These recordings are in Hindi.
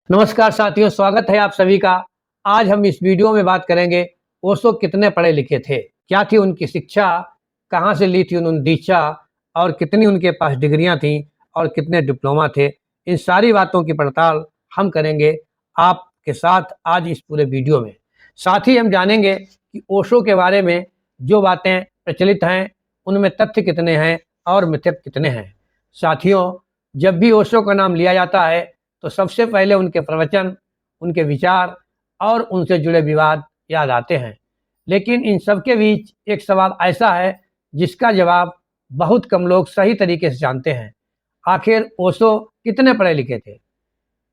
नमस्कार साथियों, स्वागत है आप सभी का। आज हम इस वीडियो में बात करेंगे ओशो कितने पढ़े लिखे थे, क्या थी उनकी शिक्षा, कहाँ से ली थी उन्होंने दीक्षा और कितनी उनके पास डिग्रियां थीं और कितने डिप्लोमा थे। इन सारी बातों की पड़ताल हम करेंगे आपके साथ आज इस पूरे वीडियो में। साथ ही हम जानेंगे कि ओशो के बारे में जो बातें प्रचलित हैं उनमें तथ्य कितने हैं और मिथक कितने हैं। साथियों, जब भी ओशो का नाम लिया जाता है तो सबसे पहले उनके प्रवचन, उनके विचार और उनसे जुड़े विवाद याद आते हैं। लेकिन इन सब के बीच एक सवाल ऐसा है जिसका जवाब बहुत कम लोग सही तरीके से जानते हैं। आखिर ओशो कितने पढ़े लिखे थे?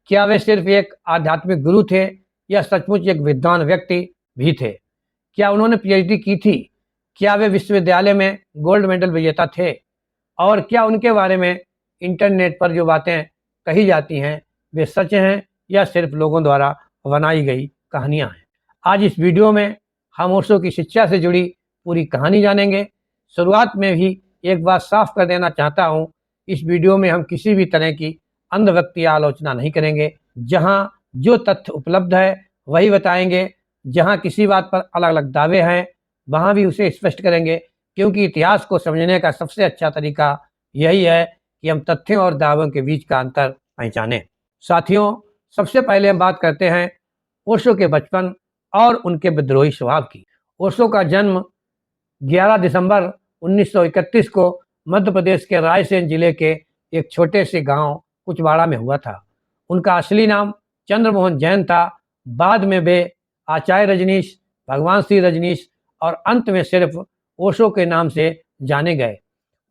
क्या वे सिर्फ एक आध्यात्मिक गुरु थे या सचमुच एक विद्वान व्यक्ति भी थे? क्या उन्होंने पीएचडी की थी? क्या वे विश्वविद्यालय में गोल्ड मेडल विजेता थे? और क्या उनके बारे में इंटरनेट पर जो बातें कही जाती हैं वे सच हैं या सिर्फ लोगों द्वारा बनाई गई कहानियां हैं? आज इस वीडियो में हम ओशो की शिक्षा से जुड़ी पूरी कहानी जानेंगे। शुरुआत में भी एक बात साफ कर देना चाहता हूं, इस वीडियो में हम किसी भी तरह की अंधभक्ति या आलोचना नहीं करेंगे। जहां जो तथ्य उपलब्ध है वही बताएंगे, जहां किसी बात पर अलग अलग दावे हैं वहां भी उसे स्पष्ट करेंगे, क्योंकि इतिहास को समझने का सबसे अच्छा तरीका यही है कि हम तथ्यों और दावों के बीच का अंतर पहचानें। साथियों, सबसे पहले हम बात करते हैं ओशो के बचपन और उनके विद्रोही स्वभाव की। ओशो का जन्म 11 दिसंबर 1931 को मध्य प्रदेश के रायसेन जिले के एक छोटे से गांव कुचवाड़ा में हुआ था। उनका असली नाम चंद्रमोहन जैन था। बाद में वे आचार्य रजनीश, भगवान श्री रजनीश और अंत में सिर्फ ओशो के नाम से जाने गए।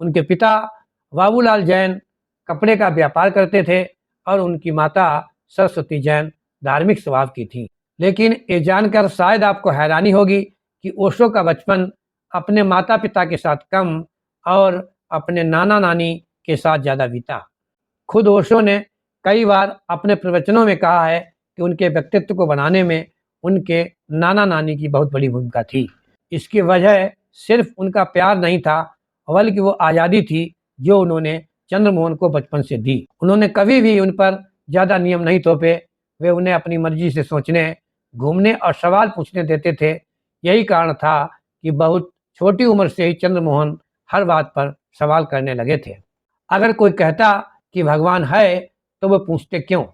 उनके पिता बाबूलाल जैन कपड़े का व्यापार करते थे और उनकी माता सरस्वती जैन धार्मिक स्वभाव की थी। लेकिन ये जानकर शायद आपको हैरानी होगी कि ओशो का बचपन अपने माता पिता के साथ कम और अपने नाना नानी के साथ ज़्यादा बीता। खुद ओशो ने कई बार अपने प्रवचनों में कहा है कि उनके व्यक्तित्व को बनाने में उनके नाना नानी की बहुत बड़ी भूमिका थी। इसकी वजह सिर्फ उनका प्यार नहीं था, बल्कि वो आज़ादी थी जो उन्होंने चंद्रमोहन को बचपन से दी। उन्होंने कभी भी उन पर ज़्यादा नियम नहीं थोपे। वे उन्हें अपनी मर्जी से सोचने, घूमने और सवाल पूछने देते थे। यही कारण था कि बहुत छोटी उम्र से ही चंद्रमोहन हर बात पर सवाल करने लगे थे। अगर कोई कहता कि भगवान है तो वो पूछते क्यों?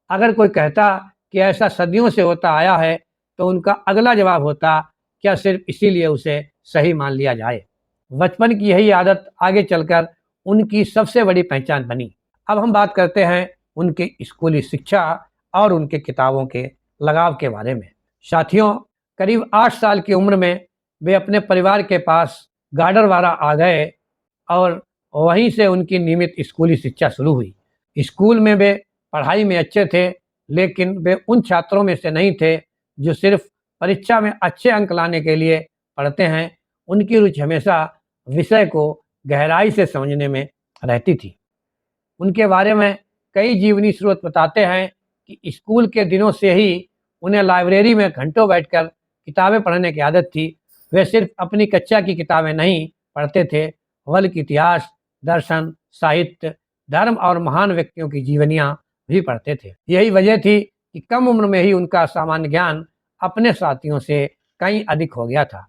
अगर कोई कहता कि ऐसा सदियों से होता आया है तो उनका अगला जवाब होता, क्या सिर्फ इसीलिए उसे सही मान लिया जाए? बचपन की यही आदत आगे चलकर उनकी सबसे बड़ी पहचान बनी। अब हम बात करते हैं उनकी स्कूली शिक्षा और उनके किताबों के लगाव के बारे में। साथियों, करीब 8 साल की उम्र में वे अपने परिवार के पास गाडरवारा आ गए और वहीं से उनकी नियमित स्कूली शिक्षा शुरू हुई। स्कूल में वे पढ़ाई में अच्छे थे, लेकिन वे उन छात्रों में से नहीं थे जो सिर्फ परीक्षा में अच्छे अंक लाने के लिए पढ़ते हैं। उनकी रुचि हमेशा विषय को गहराई से समझने में रहती थी। उनके बारे में कई जीवनी स्रोत बताते हैं कि स्कूल के दिनों से ही उन्हें लाइब्रेरी में घंटों बैठकर किताबें पढ़ने की आदत थी। वे सिर्फ अपनी कक्षा की किताबें नहीं पढ़ते थे, बल्कि इतिहास, दर्शन, साहित्य, धर्म और महान व्यक्तियों की जीवनियाँ भी पढ़ते थे। यही वजह थी कि कम उम्र में ही उनका सामान्य ज्ञान अपने साथियों से कहीं अधिक हो गया था।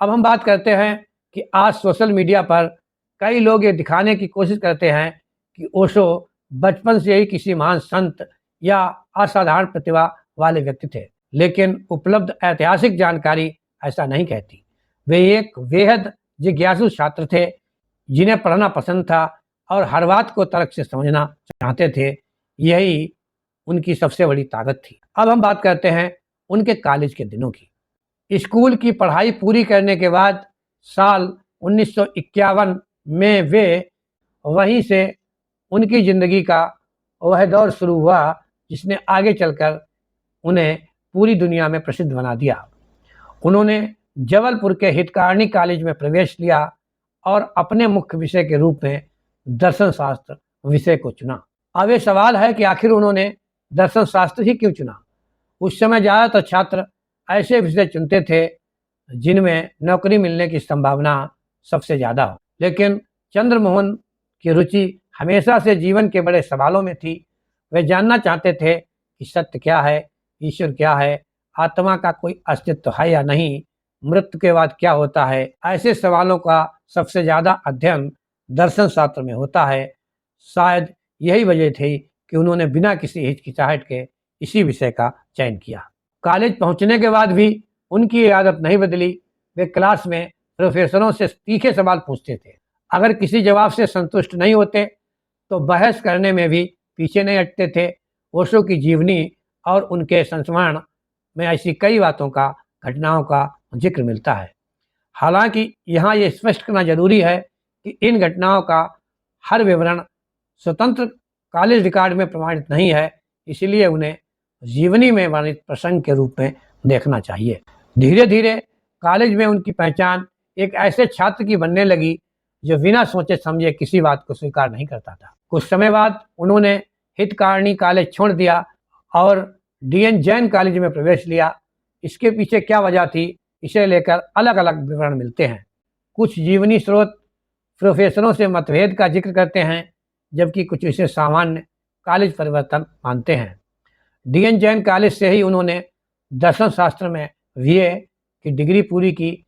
अब हम बात करते हैं कि आज सोशल मीडिया पर कई लोग ये दिखाने की कोशिश करते हैं कि ओशो बचपन से ही किसी महान संत या असाधारण प्रतिभा वाले व्यक्ति थे, लेकिन उपलब्ध ऐतिहासिक जानकारी ऐसा नहीं कहती। वे एक बेहद जिज्ञासु छात्र थे जिन्हें पढ़ना पसंद था और हर बात को तर्क से समझना चाहते थे। यही उनकी सबसे बड़ी ताकत थी। अब हम बात करते हैं उनके कॉलेज के दिनों की। स्कूल की पढ़ाई पूरी करने के बाद साल 1951 में वे वहीं से उनकी ज़िंदगी का वह दौर शुरू हुआ जिसने आगे चलकर उन्हें पूरी दुनिया में प्रसिद्ध बना दिया। उन्होंने जबलपुर के हितकारिणी कॉलेज में प्रवेश लिया और अपने मुख्य विषय के रूप में दर्शन शास्त्र विषय को चुना। अब ये सवाल है कि आखिर उन्होंने दर्शन शास्त्र ही क्यों चुना? उस समय ज़्यादातर छात्र ऐसे विषय चुनते थे जिनमें नौकरी मिलने की संभावना सबसे ज़्यादा हो, लेकिन चंद्रमोहन की रुचि हमेशा से जीवन के बड़े सवालों में थी। वे जानना चाहते थे कि सत्य क्या है, ईश्वर क्या है, आत्मा का कोई अस्तित्व है या नहीं, मृत्यु के बाद क्या होता है, ऐसे सवालों का सबसे ज़्यादा अध्ययन दर्शन शास्त्र में होता है। शायद यही वजह थी कि उन्होंने बिना किसी हिचकिचाहट के इसी विषय का चयन किया। कॉलेज पहुंचने के बाद भी उनकी ये आदत नहीं बदली। वे क्लास में प्रोफेसरों से तीखे सवाल पूछते थे। अगर किसी जवाब से संतुष्ट नहीं होते तो बहस करने में भी पीछे नहीं हटते थे। ओशो की जीवनी और उनके संस्मरण में ऐसी कई बातों का, घटनाओं का जिक्र मिलता है। हालांकि यहाँ ये स्पष्ट करना जरूरी है कि इन घटनाओं का हर विवरण स्वतंत्र कॉलेज रिकॉर्ड में प्रमाणित नहीं है, इसलिए उन्हें जीवनी में वर्णित प्रसंग के रूप में देखना चाहिए। धीरे धीरे कॉलेज में उनकी पहचान एक ऐसे छात्र की बनने लगी जो बिना सोचे समझे किसी बात को स्वीकार नहीं करता था। कुछ समय बाद उन्होंने हितकारिणी कॉलेज छोड़ दिया और डीएन जैन कॉलेज में प्रवेश लिया। इसके पीछे क्या वजह थी, इसे लेकर अलग अलग विवरण मिलते हैं। कुछ जीवनी स्रोत प्रोफेसरों से मतभेद का जिक्र करते हैं, जबकि कुछ इसे सामान्य कॉलेज परिवर्तन मानते हैं। डीएन जैन कॉलेज से ही उन्होंने दर्शन शास्त्र में बीए की डिग्री पूरी की।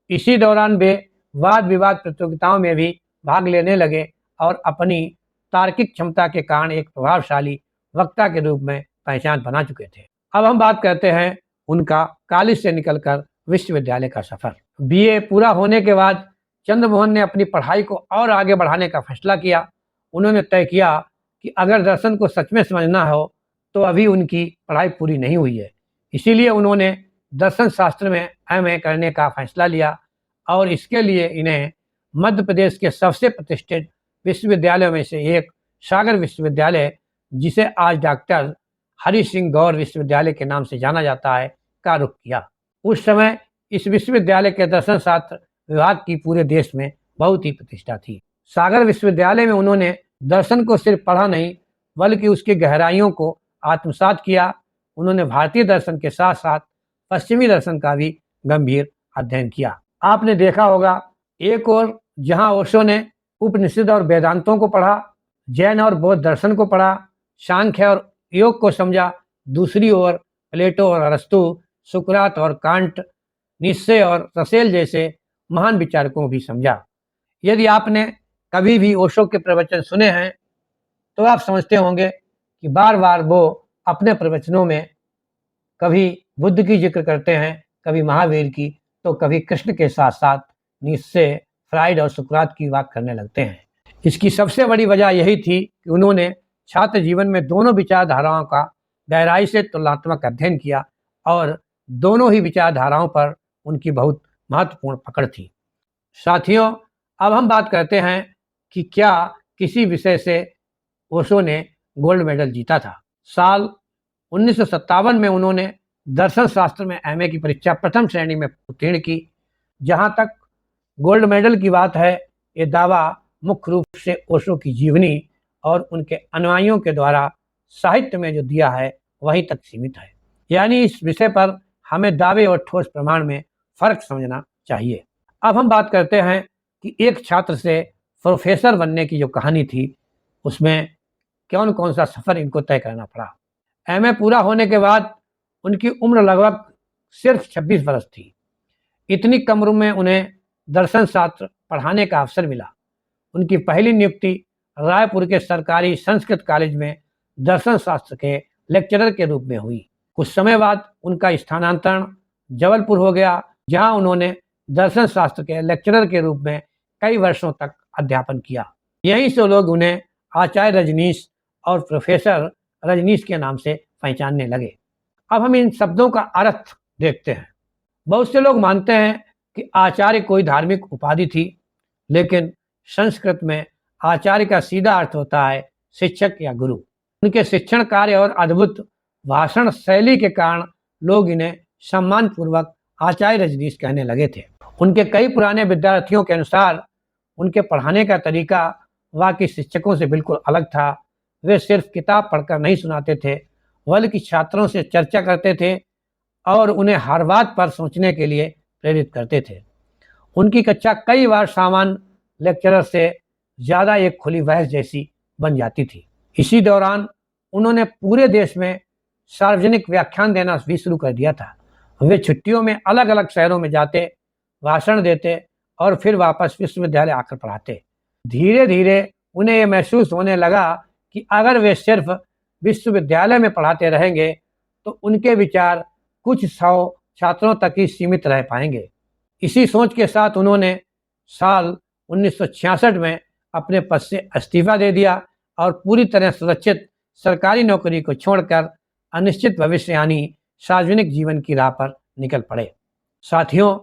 इसी दौरान वे वाद विवाद प्रतियोगिताओं में भी भाग लेने लगे और अपनी तार्किक क्षमता के कारण एक प्रभावशाली वक्ता के रूप में पहचान बना चुके थे। अब हम बात करते हैं उनका कॉलेज से निकलकर विश्वविद्यालय का सफर। बीए पूरा होने के बाद चंद्रमोहन ने अपनी पढ़ाई को और आगे बढ़ाने का फैसला किया। उन्होंने तय किया कि अगर दर्शन को सच में समझना हो तो अभी उनकी पढ़ाई पूरी नहीं हुई है। इसीलिए उन्होंने दर्शन शास्त्र में एमए करने का फैसला लिया और इसके लिए इन्हें मध्य प्रदेश के सबसे प्रतिष्ठित विश्वविद्यालयों में से एक सागर विश्वविद्यालय, जिसे आज डॉक्टर हरि सिंह गौर विश्वविद्यालय के नाम से जाना जाता है, का रुख किया। उस समय इस विश्वविद्यालय के दर्शन शास्त्र विभाग की पूरे देश में बहुत ही प्रतिष्ठा थी। सागर विश्वविद्यालय में उन्होंने दर्शन को सिर्फ पढ़ा नहीं बल्कि उसकी गहराइयों को आत्मसात किया। उन्होंने भारतीय दर्शन के साथ साथ पश्चिमी दर्शन का भी गंभीर अध्ययन किया। आपने देखा होगा, एक और जहां ओशो ने उपनिषद और वेदांतों को पढ़ा, जैन और बौद्ध दर्शन को पढ़ा, सांख्य और योग को समझा, दूसरी ओर प्लेटो और अरस्तु, सुकरात और कांट, निश्चय और रसेल जैसे महान विचारकों को भी समझा। यदि आपने कभी भी ओशो के प्रवचन सुने हैं तो आप समझते होंगे कि बार बार वो अपने प्रवचनों में कभी बुद्ध की जिक्र करते हैं, कभी महावीर की, तो कभी कृष्ण के साथ साथ निश्चय, फ्राइड और सुकरात की बात करने लगते हैं। इसकी सबसे बड़ी वजह यही थी कि उन्होंने छात्र जीवन में दोनों विचारधाराओं का गहराई से तुलनात्मक अध्ययन किया और दोनों ही विचारधाराओं पर उनकी बहुत महत्वपूर्ण पकड़ थी। साथियों, अब हम बात करते हैं कि क्या किसी विषय से ओशो ने गोल्ड मेडल जीता था। साल 1957 में उन्होंने दर्शन शास्त्र में एमए की परीक्षा प्रथम श्रेणी में उत्तीर्ण की। जहां तक गोल्ड मेडल की बात है, ये दावा मुख्य रूप से ओशो की जीवनी और उनके अनुयायियों के द्वारा साहित्य में जो दिया है वहीं तक सीमित है। यानी इस विषय पर हमें दावे और ठोस प्रमाण में फर्क समझना चाहिए। अब हम बात करते हैं कि एक छात्र से प्रोफेसर बनने की जो कहानी थी, उसमें कौन कौन सा सफ़र इनको तय करना पड़ा। एमए पूरा होने के बाद उनकी उम्र लगभग सिर्फ 26 वर्ष थी। इतनी कम उम्र में उन्हें दर्शन शास्त्र पढ़ाने का अवसर मिला। उनकी पहली नियुक्ति रायपुर के सरकारी संस्कृत कॉलेज में दर्शन शास्त्र के लेक्चरर के रूप में हुई। कुछ समय बाद उनका स्थानांतरण जबलपुर हो गया, जहां उन्होंने दर्शन शास्त्र के लेक्चरर के रूप में कई वर्षों तक अध्यापन किया। यहीं से लोग उन्हें आचार्य रजनीश और प्रोफेसर रजनीश के नाम से पहचानने लगे। अब हम इन शब्दों का अर्थ देखते हैं। बहुत से लोग मानते हैं कि आचार्य कोई धार्मिक उपाधि थी, लेकिन संस्कृत में आचार्य का सीधा अर्थ होता है शिक्षक या गुरु। उनके शिक्षण कार्य और अद्भुत भाषण शैली के कारण लोग इन्हें सम्मानपूर्वक आचार्य रजनीश कहने लगे थे। उनके कई पुराने विद्यार्थियों के अनुसार उनके पढ़ाने का तरीका बाकी शिक्षकों से बिल्कुल अलग था। वे सिर्फ किताब पढ़कर नहीं सुनाते थे, बल्कि छात्रों से चर्चा करते थे और उन्हें हर बात पर सोचने के लिए प्रेरित करते थे। उनकी कक्षा कई बार सामान्य लेक्चरर से ज़्यादा एक खुली बहस जैसी बन जाती थी। इसी दौरान उन्होंने पूरे देश में सार्वजनिक व्याख्यान देना भी शुरू कर दिया था। वे छुट्टियों में अलग अलग शहरों में जाते, भाषण देते और फिर वापस विश्वविद्यालय आकर पढ़ाते। धीरे धीरे उन्हें यह महसूस होने लगा कि अगर वे सिर्फ विश्वविद्यालय में पढ़ाते रहेंगे तो उनके विचार कुछ 100 छात्रों तक ही सीमित रह पाएंगे। इसी सोच के साथ उन्होंने साल 1966 में अपने पद से इस्तीफा दे दिया और पूरी तरह सुरक्षित सरकारी नौकरी को छोड़कर अनिश्चित भविष्य यानी सार्वजनिक जीवन की राह पर निकल पड़े। साथियों,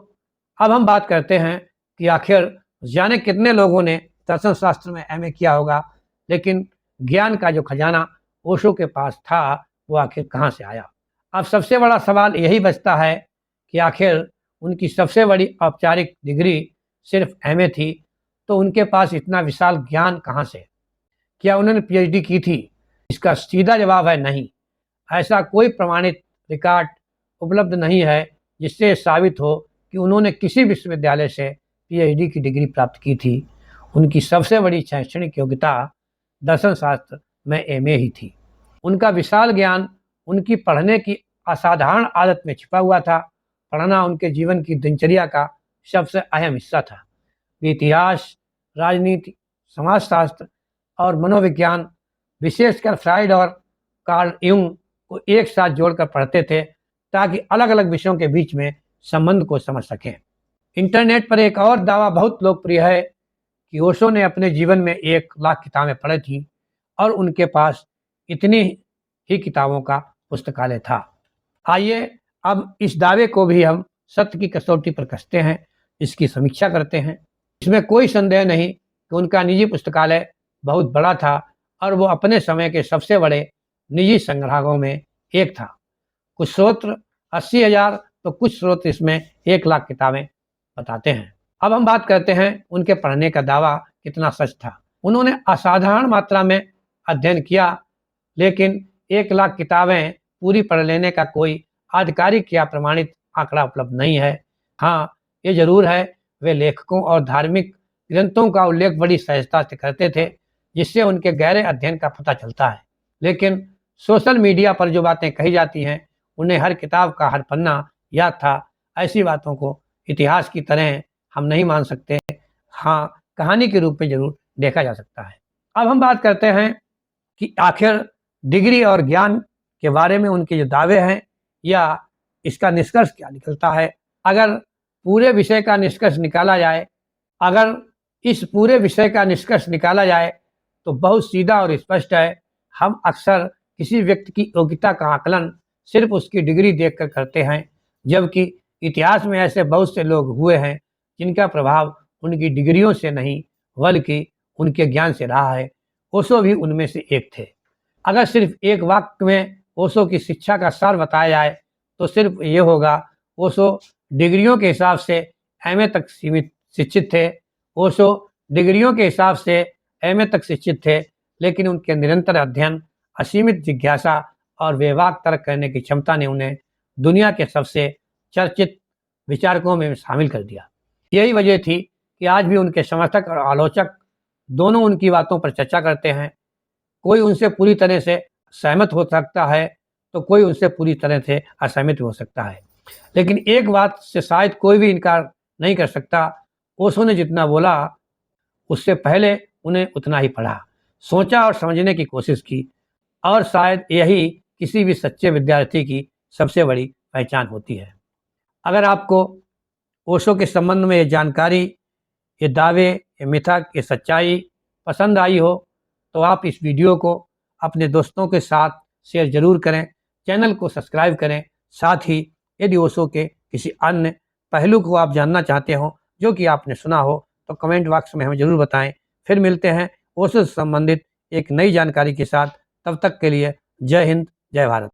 अब हम बात करते हैं कि आखिर जाने कितने लोगों ने दर्शन शास्त्र में एमए किया होगा, लेकिन ज्ञान का जो खजाना ओशो के पास था वो आखिर कहाँ से आया। अब सबसे बड़ा सवाल यही बचता है कि आखिर उनकी सबसे बड़ी औपचारिक डिग्री सिर्फ एमए थी, तो उनके पास इतना विशाल ज्ञान कहाँ से? क्या उन्होंने पीएचडी की थी? इसका सीधा जवाब है नहीं। ऐसा कोई प्रमाणित रिकॉर्ड उपलब्ध नहीं है जिससे साबित हो कि उन्होंने किसी विश्वविद्यालय से पीएचडी की डिग्री प्राप्त की थी। उनकी सबसे बड़ी शैक्षणिक योग्यता दर्शन शास्त्र में एमए ही थी। उनका विशाल ज्ञान उनकी पढ़ने की असाधारण आदत में छिपा हुआ था। पढ़ना उनके जीवन की दिनचर्या का सबसे अहम हिस्सा था। वे इतिहास, राजनीति, समाजशास्त्र और मनोविज्ञान, विशेषकर फ्राइड और कार्ल युंग को एक साथ जोड़कर पढ़ते थे ताकि अलग अलग विषयों के बीच में संबंध को समझ सकें। इंटरनेट पर एक और दावा बहुत लोकप्रिय है कि ओशो ने अपने जीवन में 1 लाख किताबें पढ़ी थी और उनके पास इतनी ही किताबों का पुस्तकालय था। आइए अब इस दावे को भी हम सत्य की कसौटी पर कसते हैं, इसकी समीक्षा करते हैं। इसमें कोई संदेह नहीं कि उनका निजी पुस्तकालय बहुत बड़ा था और वो अपने समय के सबसे बड़े निजी संग्रहालयों में एक था। कुछ स्रोत 80,000 तो कुछ स्रोत इसमें 1 लाख किताबें बताते हैं। अब हम बात करते हैं उनके पढ़ने का दावा कितना सच था। उन्होंने असाधारण मात्रा में अध्ययन किया, लेकिन 1 लाख किताबें पूरी पढ़ लेने का कोई आधिकारिक या प्रमाणित आंकड़ा उपलब्ध नहीं है। हाँ, ये जरूर है वे लेखकों और धार्मिक ग्रंथों का उल्लेख बड़ी सहजता से करते थे, जिससे उनके गहरे अध्ययन का पता चलता है। लेकिन सोशल मीडिया पर जो बातें कही जाती हैं, उन्हें हर किताब का हर पन्ना याद था, ऐसी बातों को इतिहास की तरह हम नहीं मान सकते। हाँ, कहानी के रूप में जरूर देखा जा सकता है। अब हम बात करते हैं कि आखिर डिग्री और ज्ञान के बारे में उनके जो दावे हैं या इसका निष्कर्ष क्या निकलता है। अगर पूरे विषय का निष्कर्ष निकाला जाए अगर इस पूरे विषय का निष्कर्ष निकाला जाए तो बहुत सीधा और स्पष्ट है। हम अक्सर किसी व्यक्ति की योग्यता का आकलन सिर्फ उसकी डिग्री देखकर करते हैं, जबकि इतिहास में ऐसे बहुत से लोग हुए हैं जिनका प्रभाव उनकी डिग्रियों से नहीं बल्कि उनके ज्ञान से रहा है। ओशो भी उनमें से एक थे। अगर सिर्फ एक वाक्य में ओशो की शिक्षा का सार बताया जाए तो सिर्फ ये होगा, ओशो डिग्रियों के हिसाब से एमए तक सीमित शिक्षित थे। ओशो डिग्रियों के हिसाब से एमए तक शिक्षित थे, लेकिन उनके निरंतर अध्ययन, असीमित जिज्ञासा और बेबाक तर्क करने की क्षमता ने उन्हें दुनिया के सबसे चर्चित विचारकों में शामिल कर दिया। यही वजह थी कि आज भी उनके समर्थक और आलोचक दोनों उनकी बातों पर चर्चा करते हैं। कोई उनसे पूरी तरह से सहमत हो सकता है तो कोई उनसे पूरी तरह से असहमत हो सकता है, लेकिन एक बात से शायद कोई भी इनकार नहीं कर सकता, ओशो ने जितना बोला उससे पहले उन्हें उतना ही पढ़ा, सोचा और समझने की कोशिश की, और शायद यही किसी भी सच्चे विद्यार्थी की सबसे बड़ी पहचान होती है। अगर आपको ओशो के संबंध में ये जानकारी, ये दावे, ये मिथक, ये सच्चाई पसंद आई हो तो आप इस वीडियो को अपने दोस्तों के साथ शेयर जरूर करें, चैनल को सब्सक्राइब करें। साथ ही यदि ओशो के किसी अन्य पहलू को आप जानना चाहते हो जो कि आपने सुना हो तो कमेंट बॉक्स में हमें ज़रूर बताएं। फिर मिलते हैं ओशो से संबंधित एक नई जानकारी के साथ। तब तक के लिए जय हिंद, जय भारत।